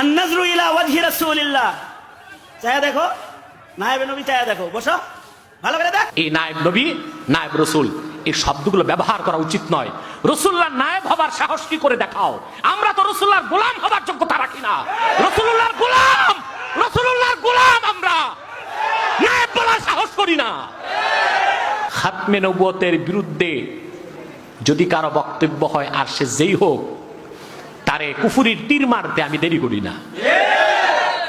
আন-নাজরু ইলা ওয়াজহি রাসূলিল্লাহ। চায়া দেখো, নায়েবে নবী চায়া দেখো, বসো ভালো করে দেখ। এই নায়েব নবী, নায়েব রসুল, এই শব্দগুলো ব্যবহার করা উচিত নয়। রসুল্লাহ নায়েব হবার সাহস কি করে দেখাও? আমরা তো রসুল্লাহর গোলাম হবার যোগ্যতা রাখি না। রসুল্লাহর গোলাম, রসুল্লাহর গোলাম আমরা, নায়েব বলার সাহস করি না। খাতমে নবুয়তের বিরুদ্ধে যদি কারো বক্তব্য হয়, আর সে যেই হোক, তারে কুফুরির তীর মারতে আমি দেরি করি না।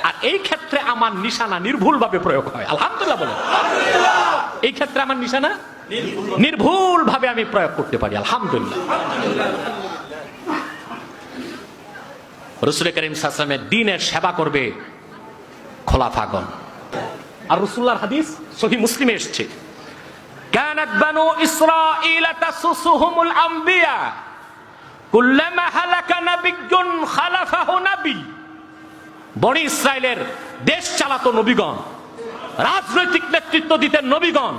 আর এই ক্ষেত্রে আমার নিশানা নির্ভুল ভাবে প্রয়োগ হয়। আলহামদুলিল্লাহ বলে, এই ক্ষেত্রে আমার নিশানা নির্ভুল ভাবে আমি প্রয়োগ করতে পারি। আলহামদুলিল্লাহ। রাসূল করিম সাল্লাল্লাহু আলাইহি ওয়াসাল্লামের দ্বীনের সেবা করবে খোলাফাগণ। আর রাসূলুল্লাহর হাদিস সহিহ মুসলিমে এসেছে, কানাত বানু ইসরাঈল তাসুসুহুমুল আম্বিয়া কুল্লামা হালাকা নাবিয়্যুন খালাফাহু নবী। বনি ইসরায়েলের দেশ চালাতো নবীগণ, রাজনৈতিক নেতৃত্ব দিতেন নবীগণ।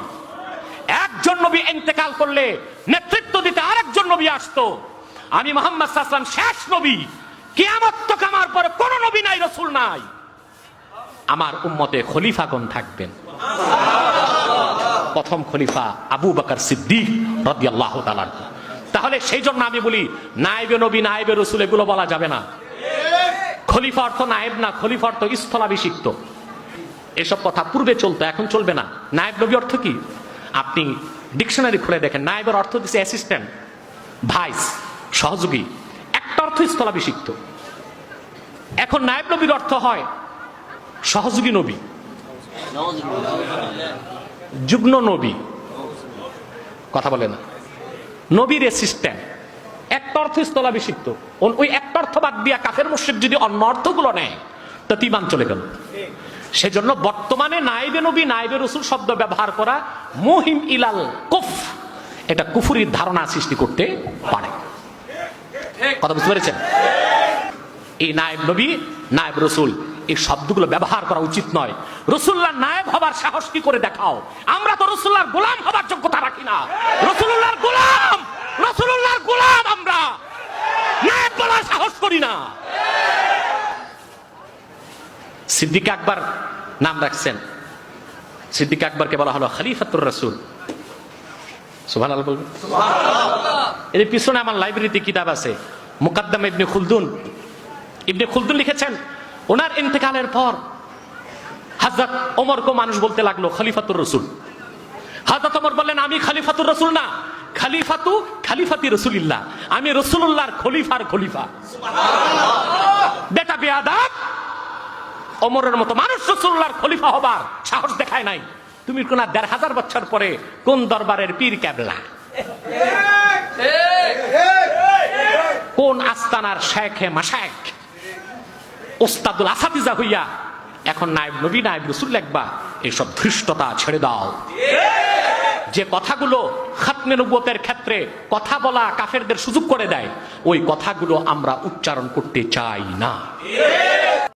একজন নবী ইন্তেকাল করলে নেতৃত্ব দিতে আরেকজন নবী আসতো। আমি মুহাম্মদ সাল্লাল্লাহু আলাইহি ওয়াসাল্লাম শেষ নবী, কিয়ামত তক আমার পরে কোন নবী নাই, রাসূল নাই। আমার উম্মতে খলিফাগণ থাকবেন। প্রথম খলিফা আবু বকর সিদ্দিক রাদিয়াল্লাহু তাআলা। তাহলে সেই জন্য আমি বলি, নায়েবে নবী, নায়েবে রাসূল এগুলো বলা যাবে না। খলিফা অর্থ নায়েব না, খলিফা অর্থ স্থলাভিষিক্ত। এসব কথা পূর্বে চলতো, এখন চলবে না। নায়েব নবী অর্থ কি? আপনি ডিকশনারি খুলে দেখেন, নায়েবের অর্থ দিচ্ছে অ্যাসিস্ট্যান্ট, ভাইস, সহযোগী। একটা অর্থ স্থলাভিষিক্ত। এখন নায়েব নবীর অর্থ হয় সহযোগী নবী, যুগ্ম নবী, কথা বলে না, নবীর অ্যাসিস্ট্যান্ট। একটা অর্থ স্থলাভিষিক্ত। ওই একটা অর্থ বাদ দিয়া কাফের মুশরিক যদি অন্য অর্থগুলো নেয়, তো ঈমান চলে গেল। সেজন্য বর্তমানে নায়েবে নবী, নায়েবে রাসূল শব্দ ব্যবহার করা মুহিম ইলাল কুফ, এটা কুফরির ধারণা সৃষ্টি করতে পারে। কথা বুঝতে পেরেছেন? এই নায়েব নবী, নায়েব রাসূল, এই শব্দগুলো ব্যবহার করা উচিত নয়। রাসূলুল্লাহ নায়েব হবার সাহস কি করে দেখাও? আমরা তো রাসূলুল্লাহর গোলাম হবার যোগ্যতা রাখি না। রাসূলুল্লাহর গোলাম, রাসূলুল্লাহর গোলাম আমরা, নায়েব বলার সাহস করি না। সিদ্দিক আকবর নাম রাখছেন, সিদ্দিক আকবরকে বলা হলো খলিফাতুর রাসূল। সুবহানাল্লাহ বলবেন। এর পিছনে আমার লাইব্রেরিতে কিতাব আছে, মুকাদ্দামা ইবনে খুলদুন। ইবনে খুলদুন লিখেছেন, ওনার ইন্তেকালের পর হযরত ওমরকে মানুষ বলতে লাগলো খলিফাতুর রাসূল। হযরত ওমর বললেন, আমি খলিফাতুর রাসূল না, খলিফাতি রাসূলিল্লাহ, আমি রাসূলুল্লাহর খলিফার খলিফা। বেটা বেয়াদব, ওমরের মতো মানুষ রাসূলুল্লাহর খলিফা হবার সাহস দেখায় নাই। তুমি কোন ১৫০০ বছর পরে কোন দরবারের পীর কেবলা, কোন আস্তানার শেখে মাশায়েখ, ওস্তাদুল আসাতিজা হইয়া এখন নায়েব নবী, নায়েব রাসূল লিখবা? এইসব ধৃষ্টতা ছেড়ে দাও। যে কথাগুলো খাতমে নবুয়তের ক্ষেত্রে কথা বলা কাফেরদের সুযোগ করে দেয়, ওই কথাগুলো আমরা উচ্চারণ করতে চাই না।